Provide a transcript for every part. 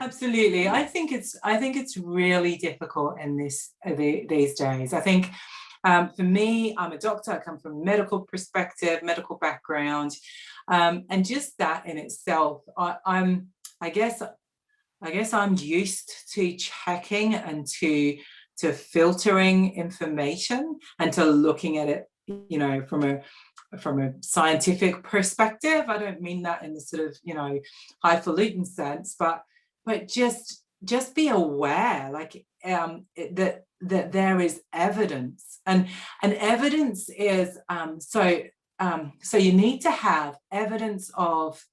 Absolutely. I think it's really difficult in these days. I think for me, I'm a doctor. I come from a medical perspective, medical background, and just that in itself, I guess I'm used to checking and to filtering information and to looking at it, from a scientific perspective. I don't mean that in the sort of, highfalutin sense, but just be aware, like, that there is evidence, and evidence is, so you need to have evidence of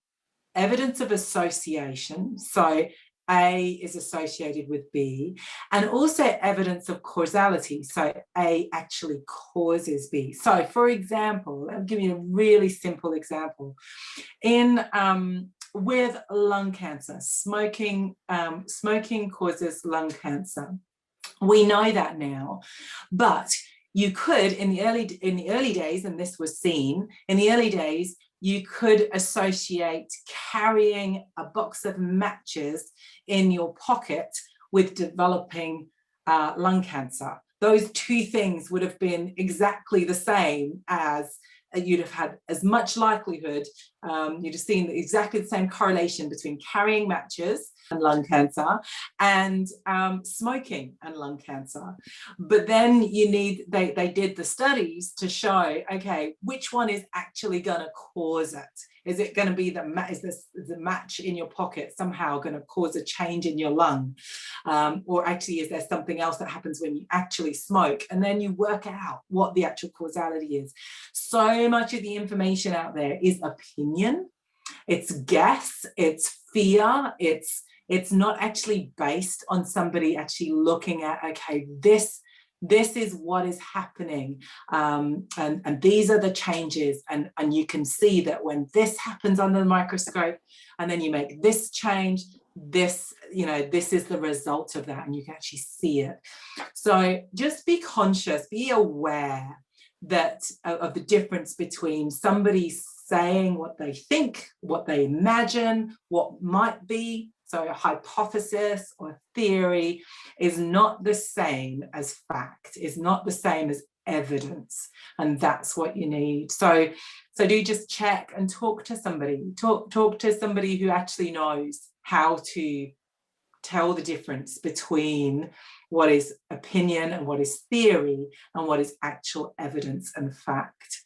association. So A is associated with B, and also evidence of causality. So A actually causes B. So, for example, I'll give you a really simple example. In with lung cancer, smoking causes lung cancer. We know that now, but you could, in the early days, and this was seen in the early days, you could associate carrying a box of matches in your pocket with developing lung cancer. Those two things would have been exactly the same, as you'd have had as much likelihood, you'd have seen exactly the same correlation between carrying matches and lung cancer, and smoking and lung cancer. But then they did the studies to show, okay, which one is actually going to cause it? Is it going to be is the match in your pocket somehow going to cause a change in your lung? Or actually, is there something else that happens when you actually smoke? And then you work out what the actual causality is. So much of the information out there is opinion, it's guess, it's fear, it's not actually based on somebody actually looking at, okay, this is what is happening, and these are the changes, and you can see that when this happens under the microscope, and then you make this change, this is the result of that, and you can actually see it. So just be conscious, be aware that of the difference between somebody saying what they think, what they imagine, what might be. So a hypothesis or theory is not the same as fact, is not the same as evidence, and that's what you need. So do just check and talk to somebody. Talk to somebody who actually knows how to tell the difference between what is opinion and what is theory and what is actual evidence and fact.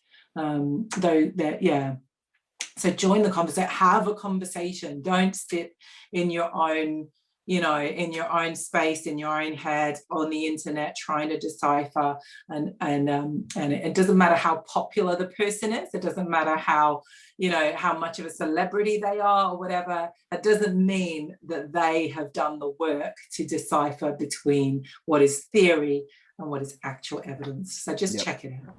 So join the conversation, have a conversation. Don't sit in your own, in your own space, in your own head, on the internet, trying to decipher. And it doesn't matter how popular the person is. It doesn't matter how much of a celebrity they are or whatever. It doesn't mean that they have done the work to decipher between what is theory and what is actual evidence. So just check it out.